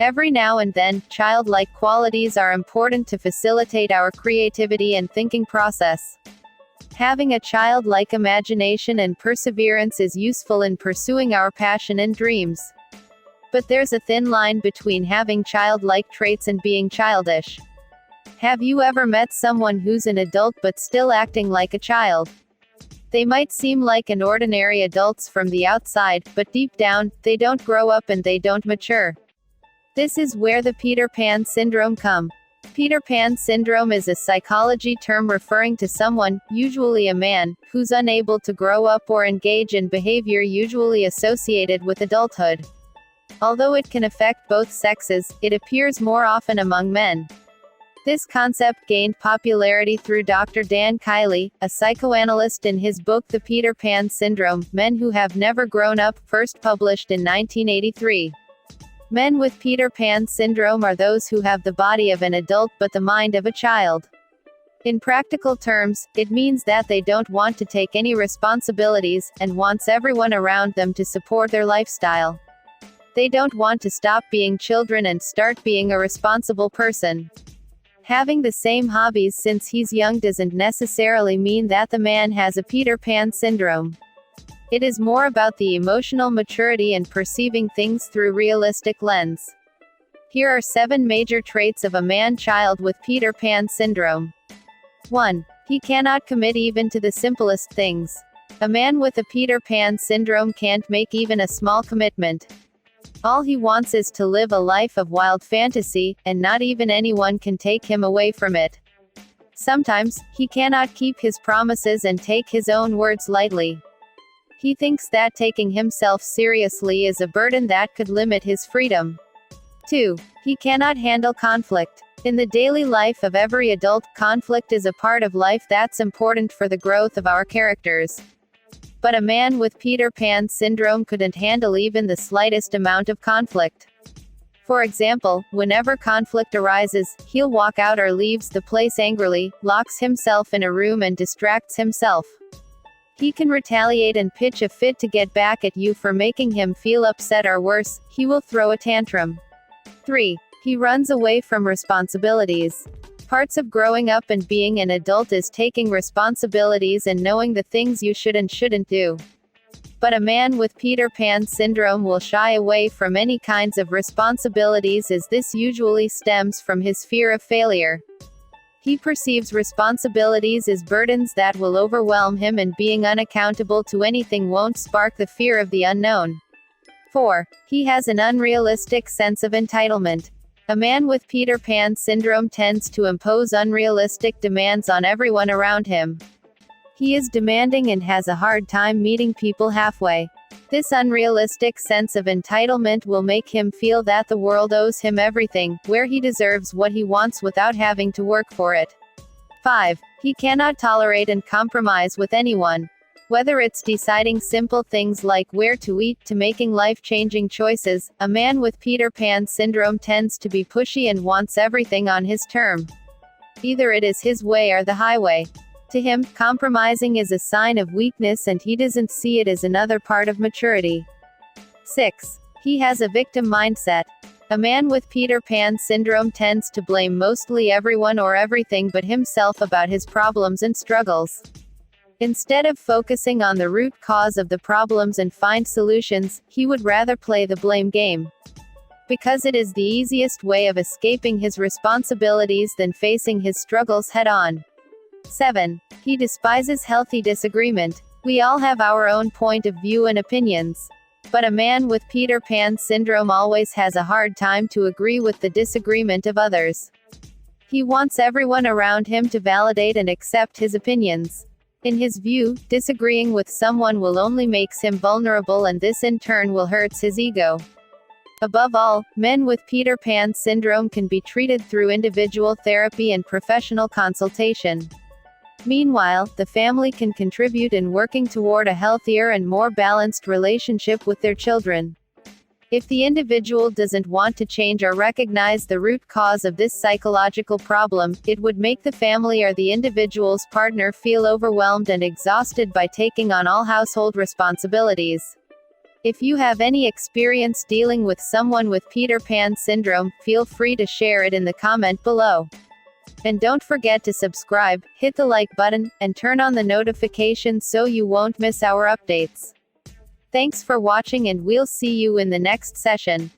Every now and then, childlike qualities are important to facilitate our creativity and thinking process. Having a childlike imagination and perseverance is useful in pursuing our passion and dreams. But there's a thin line between having childlike traits and being childish. Have you ever met someone who's an adult but still acting like a child? They might seem like an ordinary adults from the outside, but deep down, they don't grow up and they don't mature. This is where the Peter Pan syndrome comes. Peter Pan syndrome is a psychology term referring to someone, usually a man, who's unable to grow up or engage in behavior usually associated with adulthood. Although it can affect both sexes, it appears more often among men. This concept gained popularity through Dr. Dan Kiley, a psychoanalyst, in his book The Peter Pan Syndrome: Men Who Have Never Grown Up, first published in 1983. Men with Peter Pan syndrome are those who have the body of an adult but the mind of a child. In practical terms, it means that they don't want to take any responsibilities, and wants everyone around them to support their lifestyle. They don't want to stop being children and start being a responsible person. Having the same hobbies since he's young doesn't necessarily mean that the man has a Peter Pan syndrome. It is more about the emotional maturity and perceiving things through realistic lens. Here are 7 major traits of a man-child with Peter Pan syndrome. 1. He cannot commit even to the simplest things. A man with a Peter Pan syndrome can't make even a small commitment. All he wants is to live a life of wild fantasy, and not even anyone can take him away from it. Sometimes, he cannot keep his promises and take his own words lightly. He thinks that taking himself seriously is a burden that could limit his freedom. 2. He cannot handle conflict. In the daily life of every adult, conflict is a part of life that's important for the growth of our characters. But a man with Peter Pan syndrome couldn't handle even the slightest amount of conflict. For example, whenever conflict arises, he'll walk out or leaves the place angrily, locks himself in a room and distracts himself. He can retaliate and pitch a fit to get back at you for making him feel upset, or worse, he will throw a tantrum. 3. He runs away from responsibilities. Parts of growing up and being an adult is taking responsibilities and knowing the things you should and shouldn't do. But a man with Peter Pan syndrome will shy away from any kinds of responsibilities, as this usually stems from his fear of failure. He perceives responsibilities as burdens that will overwhelm him, and being unaccountable to anything won't spark the fear of the unknown. 4. He has an unrealistic sense of entitlement. A man with Peter Pan syndrome tends to impose unrealistic demands on everyone around him. He is demanding and has a hard time meeting people halfway. This unrealistic sense of entitlement will make him feel that the world owes him everything, where he deserves what he wants without having to work for it. 5. He cannot tolerate and compromise with anyone. Whether it's deciding simple things like where to eat to making life-changing choices, a man with Peter Pan syndrome tends to be pushy and wants everything on his term. Either it is his way or the highway. To him, compromising is a sign of weakness, and he doesn't see it as another part of maturity. 6. He has a victim mindset. A man with Peter Pan syndrome tends to blame mostly everyone or everything but himself about his problems and struggles. Instead of focusing on the root cause of the problems and find solutions, he would rather play the blame game. Because it is the easiest way of escaping his responsibilities than facing his struggles head-on. 7. He despises healthy disagreement. We all have our own point of view and opinions. But a man with Peter Pan syndrome always has a hard time to agree with the disagreement of others. He wants everyone around him to validate and accept his opinions. In his view, disagreeing with someone will only makes him vulnerable, and this in turn will hurt his ego. Above all, men with Peter Pan syndrome can be treated through individual therapy and professional consultation. Meanwhile, the family can contribute in working toward a healthier and more balanced relationship with their children. If the individual doesn't want to change or recognize the root cause of this psychological problem, it would make the family or the individual's partner feel overwhelmed and exhausted by taking on all household responsibilities. If you have any experience dealing with someone with Peter Pan syndrome, feel free to share it in the comment below. And don't forget to subscribe, hit the like button, and turn on the notifications so you won't miss our updates. Thanks for watching, and we'll see you in the next session.